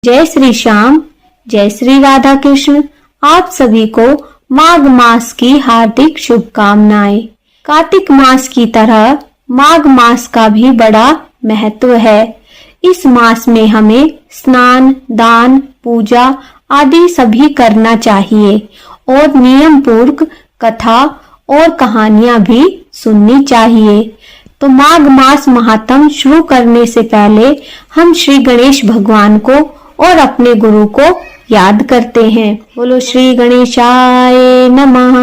जय श्री श्याम, जय श्री राधा कृष्ण। आप सभी को माघ मास की हार्दिक शुभकामनाएं। कार्तिक मास की तरह माघ मास का भी बड़ा महत्व है। इस मास में हमें स्नान, दान, पूजा आदि सभी करना चाहिए और नियम पूर्वक कथा और कहानियां भी सुननी चाहिए। तो माघ मास महात्म शुरू करने से पहले हम श्री गणेश भगवान को और अपने गुरु को याद करते हैं। बोलो श्री गणेशाय नमः,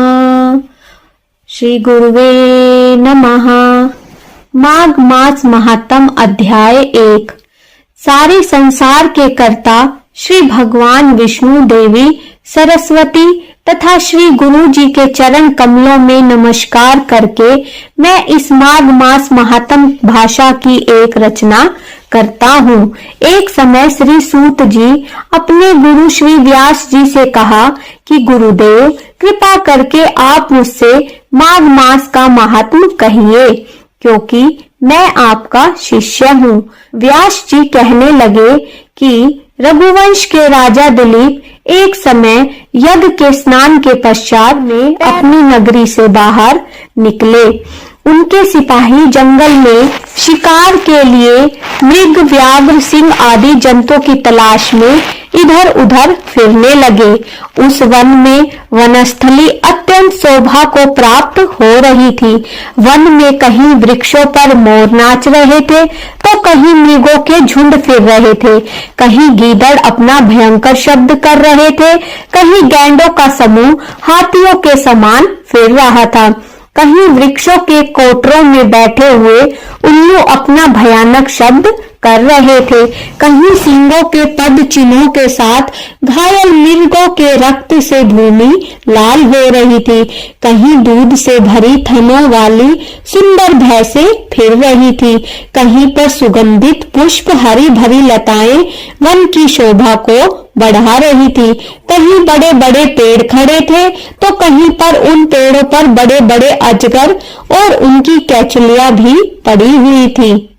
श्री गुरुवे नमः। माघ मास महात्म अध्याय 1। सारे संसार के कर्ता श्री भगवान विष्णु, देवी सरस्वती तथा श्री गुरु जी के चरण कमलों में नमस्कार करके मैं इस माघ मास महात्म भाषा की एक रचना करता हूँ। एक समय श्री सूत जी अपने गुरु श्री व्यास जी से कहा कि गुरुदेव, कृपा करके आप मुझसे माघ मास का महात्म कहिए, क्योंकि मैं आपका शिष्य हूँ। व्यास जी कहने लगे कि रघुवंश के राजा दिलीप एक समय यज्ञ के स्नान के पश्चात में अपनी नगरी से बाहर निकले। उनके सिपाही जंगल में शिकार के लिए मृग, व्याघ्र, सिंह आदि जंतुओं की तलाश में इधर उधर फिरने लगे। उस वन में वनस्थली अत्यंत शोभा को प्राप्त हो रही थी। वन में कहीं वृक्षों पर मोर नाच रहे थे, तो कहीं मृगों के झुंड फिर रहे थे, कहीं गीदड़ अपना भयंकर शब्द कर रहे थे, कहीं गैंडों का समूह हाथियों के समान फिर रहा था, कहीं वृक्षों के कोटरों में बैठे हुए उल्लू अपना भयानक शब्द कर रहे थे, कहीं सींगों के पद चिन्हों के साथ घायल मृगों के रक्त से भूमि लाल हो रही थी, कहीं दूध से भरी थनों वाली सुंदर भैंसें फिर रही थी, कहीं पर सुगंधित पुष्प, हरी भरी लताएं वन की शोभा को बढ़ा रही थी, कहीं बड़े बड़े पेड़ खड़े थे, तो कहीं पर उन पेड़ों पर बड़े बड़े अजगर और उनकी कैचलियां भी पड़ी हुई थी।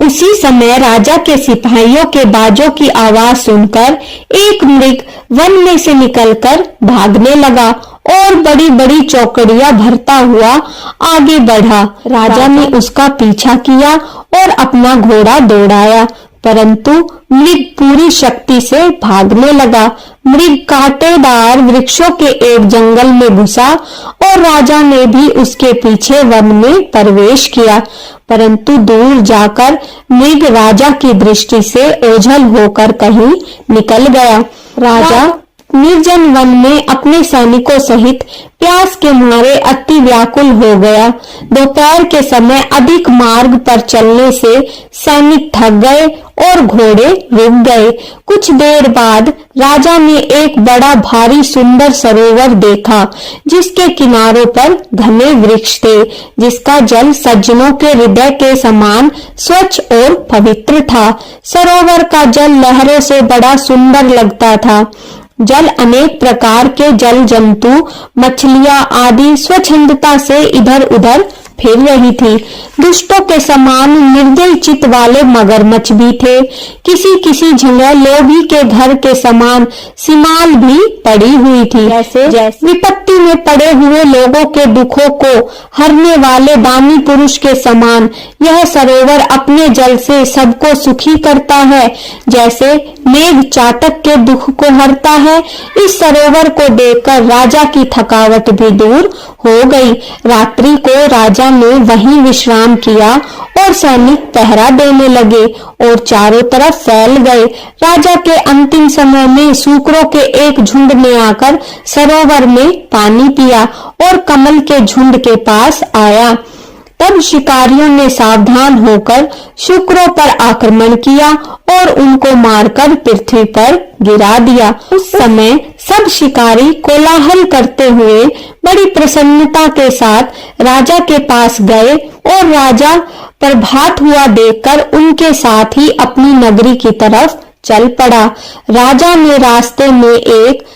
उसी समय राजा के सिपाहियों के बाजों की आवाज सुनकर एक मृग वन में से निकलकर भागने लगा और बड़ी बड़ी चौकड़ियां भरता हुआ आगे बढ़ा। राजा ने उसका पीछा किया और अपना घोड़ा दौड़ाया, परंतु मृग पूरी शक्ति से भागने लगा। मृग कांटेदार वृक्षों के एक जंगल में घुसा और राजा ने भी उसके पीछे वन में प्रवेश किया, परंतु दूर जाकर मृग राजा की दृष्टि से ओझल होकर कहीं निकल गया। राजा निर्जन वन में अपने सैनिकों सहित प्यास के मारे अति व्याकुल हो गया। दोपहर के समय अधिक मार्ग पर चलने से सैनिक थक गए और घोड़े रुक गए। कुछ देर बाद राजा ने एक बड़ा भारी सुंदर सरोवर देखा, जिसके किनारों पर घने वृक्ष थे, जिसका जल सज्जनों के हृदय के समान स्वच्छ और पवित्र था। सरोवर का जल लहरों से बड़ा सुंदर लगता था। जल अनेक प्रकार के जल जंतु, मछलियां आदि स्वच्छंदता से इधर उधर फिर रही थी। दुष्टों के समान निर्दय चित्त वाले मगरमच्छ भी थे। किसी किसी जगह लोभी के घर के समान सिमाल भी पड़ी हुई थी। जैसे विपत्ति में पड़े हुए लोगों के दुखों को हरने वाले दानी पुरुष के समान यह सरोवर अपने जल से सबको सुखी करता है। जैसे मेघ चातक के दुख को हरता है, इस सरोवर को देखकर राजा की थकावट भी दूर हो गई। रात्रि को राजा ने वहीं विश्राम किया और सैनिक पहरा देने लगे और चारों तरफ फैल गए। राजा के अंतिम समय में सूकरों के एक झुंड ने आकर सरोवर में पानी पिया और कमल के झुंड के पास आया। तब शिकारियों ने सावधान होकर शुक्रों पर आक्रमण किया और उनको मारकर पृथ्वी पर गिरा दिया। उस समय सब शिकारी कोलाहल करते हुए बड़ी प्रसन्नता के साथ राजा के पास गए और राजा प्रभात हुआ देखकर उनके साथ ही अपनी नगरी की तरफ चल पड़ा। राजा ने रास्ते में एक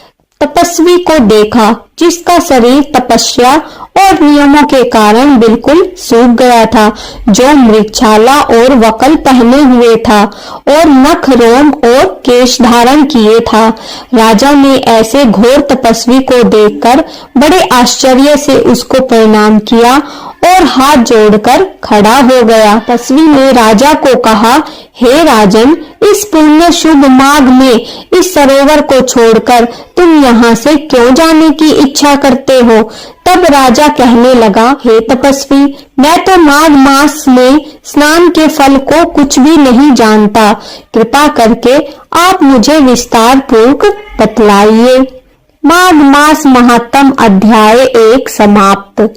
तपस्वी को देखा जिसका शरीर तपस्या और नियमों के कारण बिल्कुल सूख गया था, जो मृगछाला और वकल पहने हुए था और नख, रोम और केश धारण किए था। राजा ने ऐसे घोर तपस्वी को देखकर बड़े आश्चर्य से उसको प्रणाम किया और हाथ जोड़कर खड़ा हो गया। तपस्वी ने राजा को कहा, हे राजन, इस पुण्य शुभ माघ में इस सरोवर को छोड़कर तुम यहाँ से क्यों जाने की इच्छा करते हो? तब राजा कहने लगा, हे तपस्वी, मैं तो माघ मास में स्नान के फल को कुछ भी नहीं जानता। कृपा करके आप मुझे विस्तार पूर्वक बतलाइए। माघ मास महात्म अध्याय 1 समाप्त।